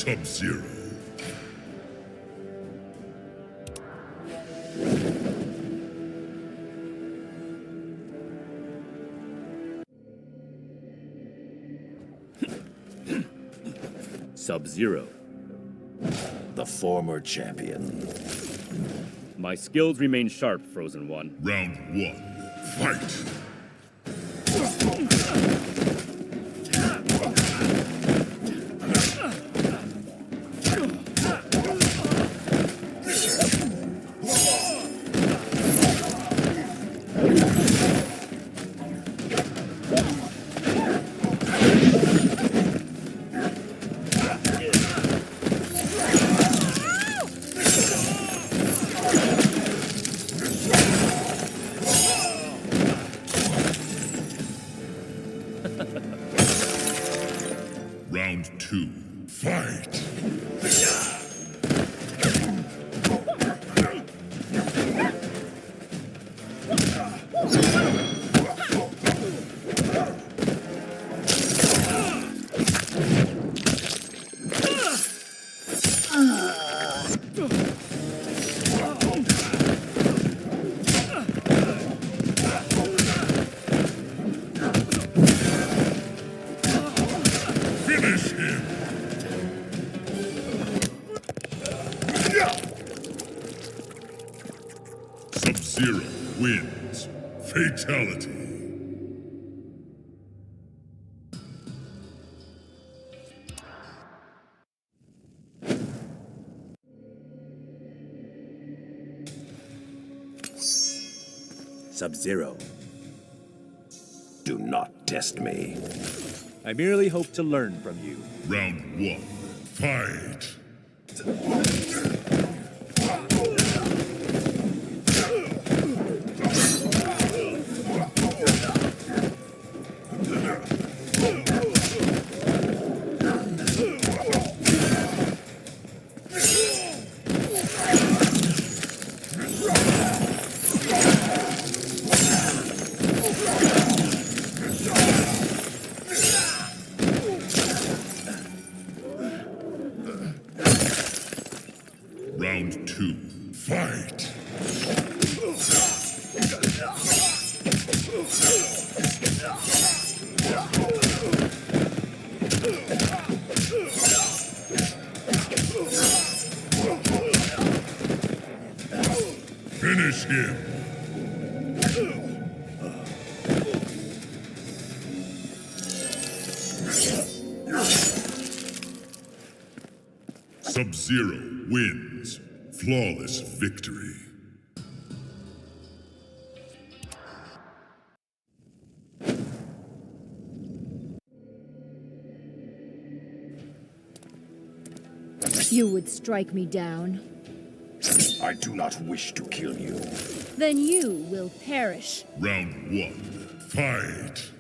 Sub-Zero. Sub-Zero. The former champion. My skills remain sharp, Frozen One. Round 1. Fight! Round 2. Fight! Finish him! Sub-Zero wins. Fatality. Sub-Zero. Do not test me. I merely hope to learn from you. Round 1. Fight! Round 2. Fight! Finish him! Sub-Zero wins. Flawless victory. You would strike me down. I do not wish to kill you. Then you will perish. Round 1. Fight!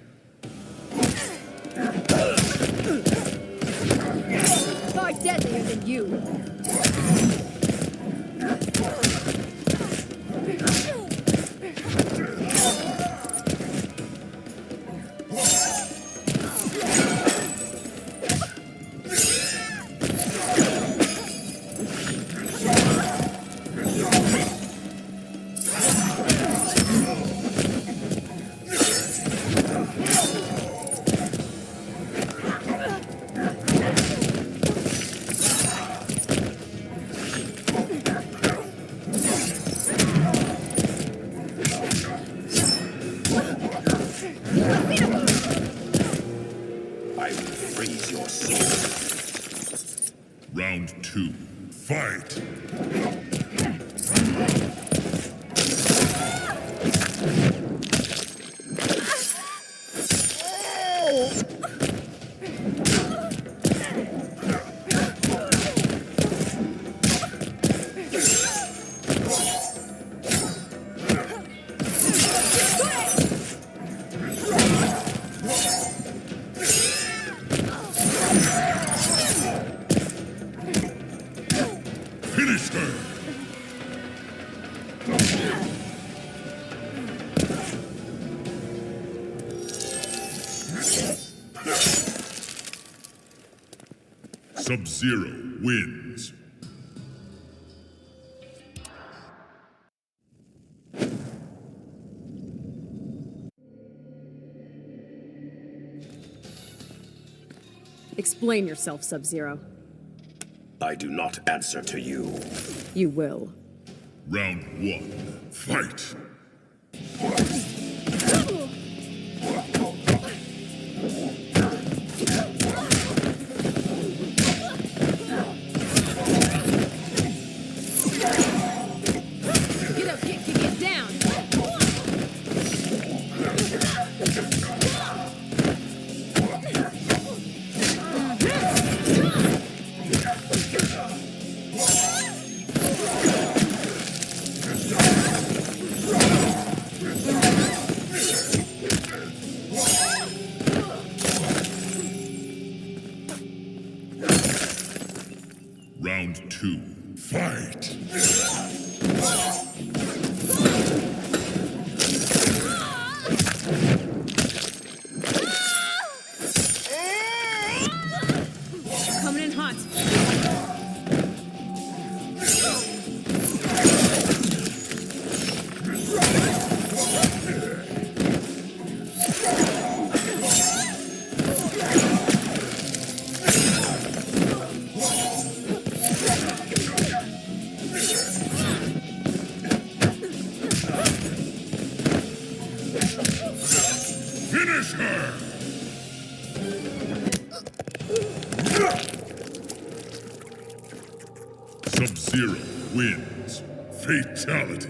Far deadlier than you. I will freeze your soul. Round 2. Fight! Finish Sub-Zero wins. Explain yourself, Sub-Zero. I do not answer to you. You will. Round 1, fight! Get up, get down! Round 2, fight! Coming in hot. Finish her! Sub-Zero wins. Fatality.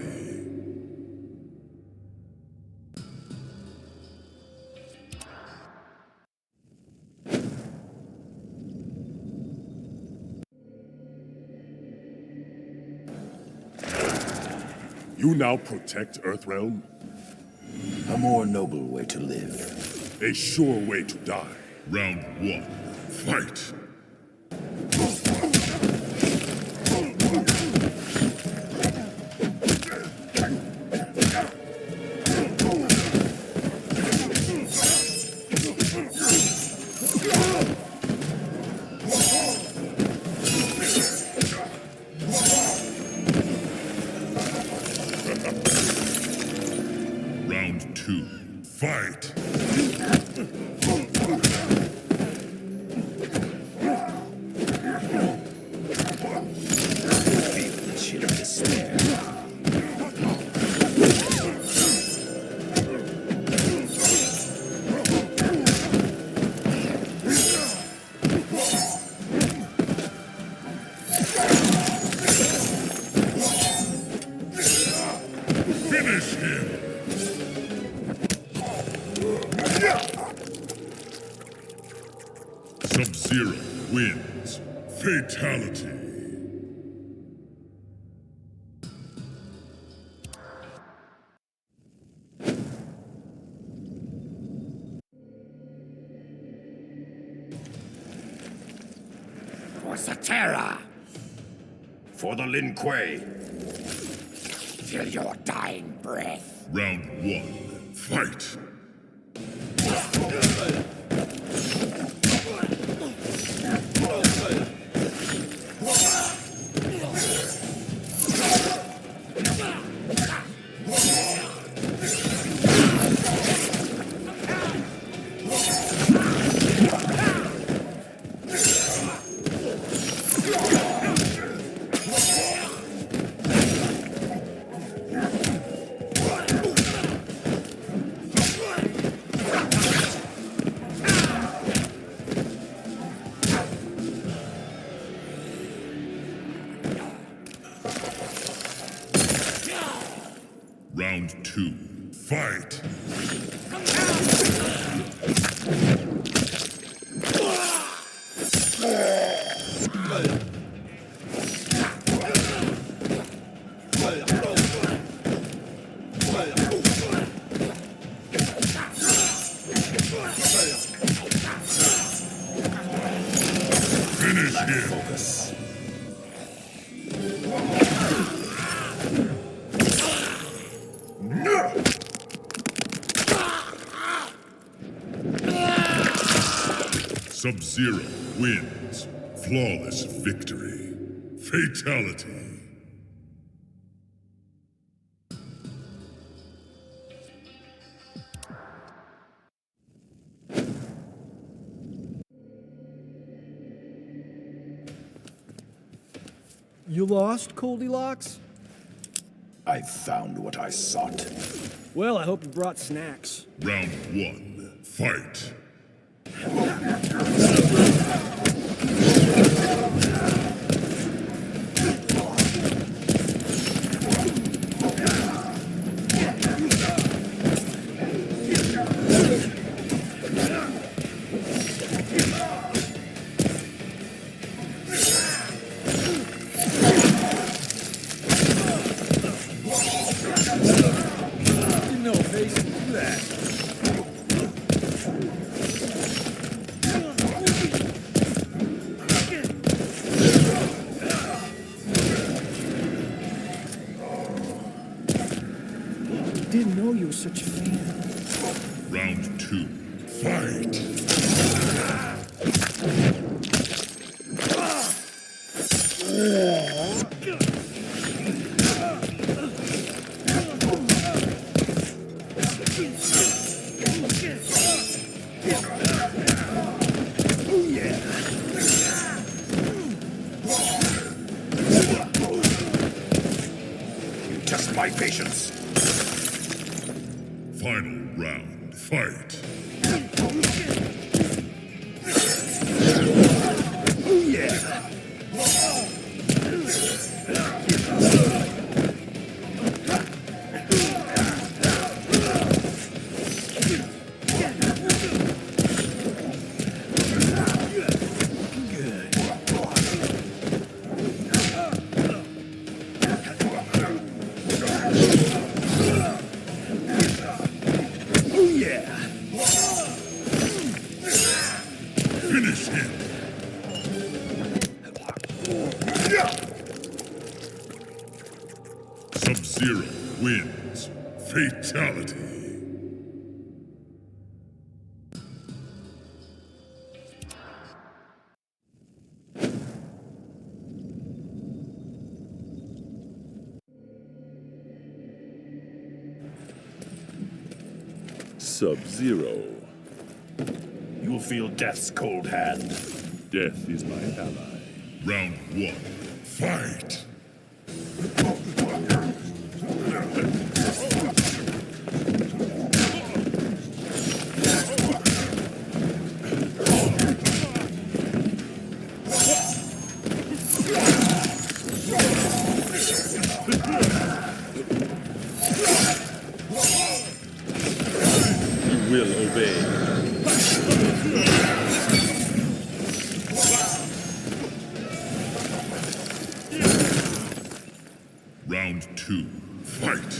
You now protect Earthrealm? A more noble way to live. A sure way to die. Round 1, fight! Round 2, fight! Feel the chill of despair. Finish him! Sub-Zero wins. Fatality. For Satera! For the Lin Kuei! Till your dying breath. Round 1, fight! Round 2, fight! Finish him! Focus. Sub-Zero wins. Flawless victory. Fatality. You lost, Goldilocks? I found what I sought. Well, I hope you brought snacks. Round 1. Fight. No face, do that. Didn't know you were such a fan. Round 2. Fight. You test my patience. Final round. Fight. Finish him. Sub-Zero wins. Fatality. Sub-Zero. You'll feel death's cold hand. Death is my ally. Round 1. Fight. You will obey. Round 2. Fight.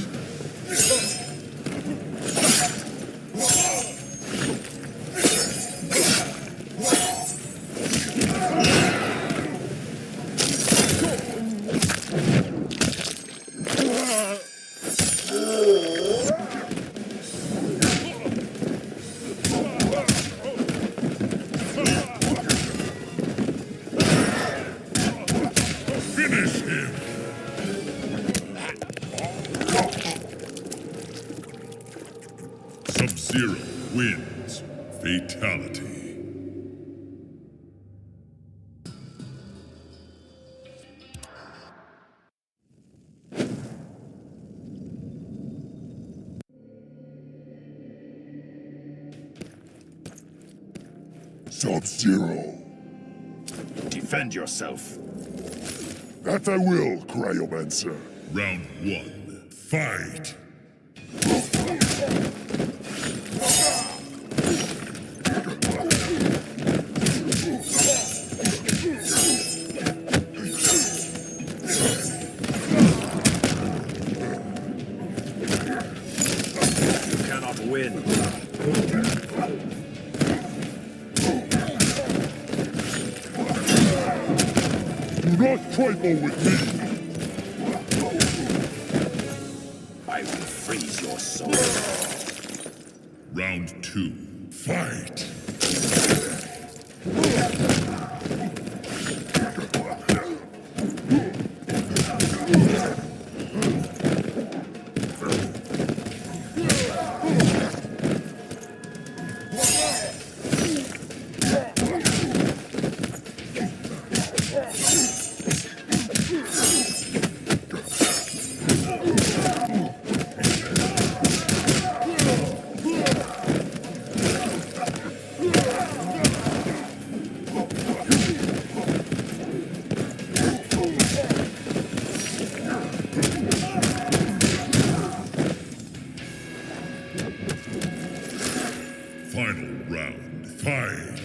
Finish him. Sub-Zero wins. Fatality. Sub-Zero. Defend yourself. That I will, Cryomancer. Round 1. Fight. You cannot win. Do not trifle with me. I will freeze your soul. Round 2. Fight. Final round. Fight!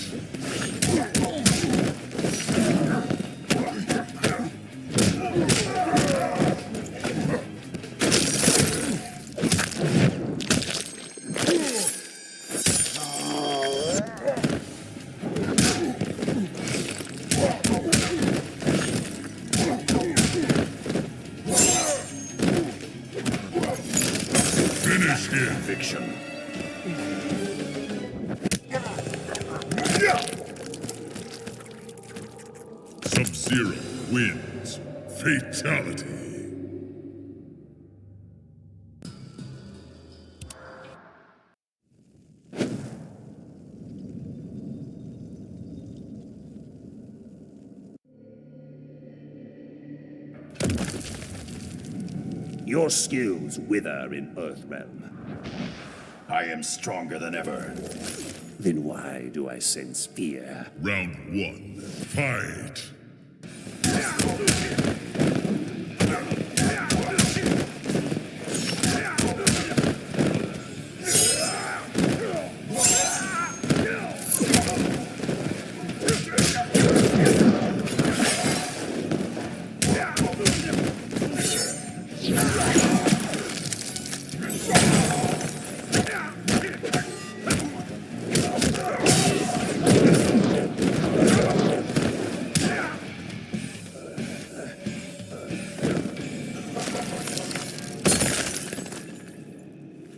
Finish him! Fiction. Sub-Zero wins. Fatality. Your skills wither in Earthrealm. I am stronger than ever. Then why do I sense fear? Round 1. Fight!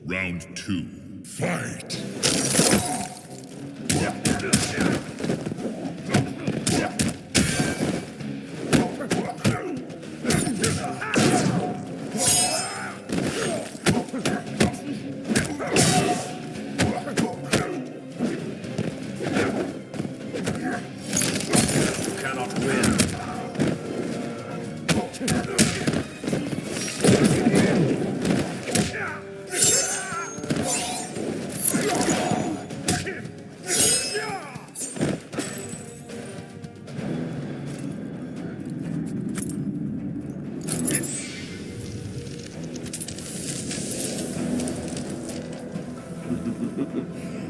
Round 2. Fight! You cannot win.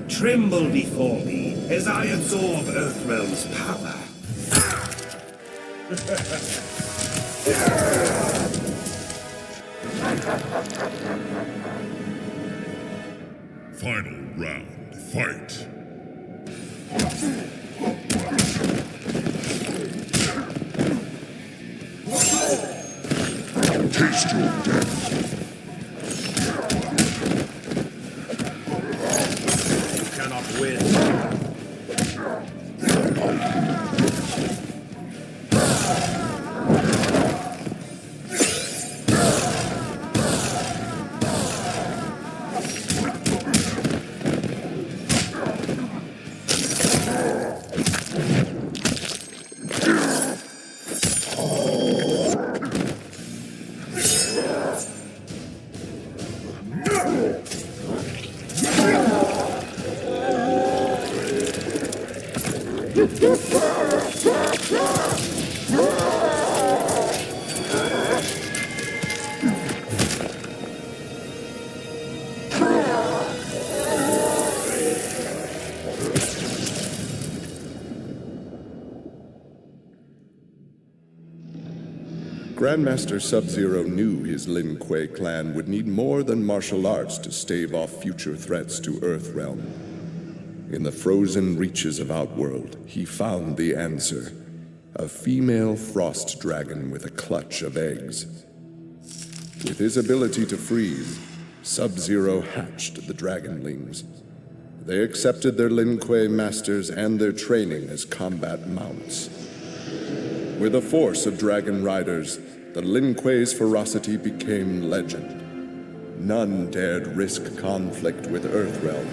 Tremble before me as I absorb Earthrealm's power. Final round. Fight! Taste your death. You cannot win. Grandmaster Sub-Zero knew his Lin Kuei clan would need more than martial arts to stave off future threats to Earthrealm. In the frozen reaches of Outworld, he found the answer. A female frost dragon with a clutch of eggs. With his ability to freeze, Sub-Zero hatched the dragonlings. They accepted their Lin Kuei masters and their training as combat mounts. With a force of dragon riders, the Lin Kuei's ferocity became legend. None dared risk conflict with Earthrealm,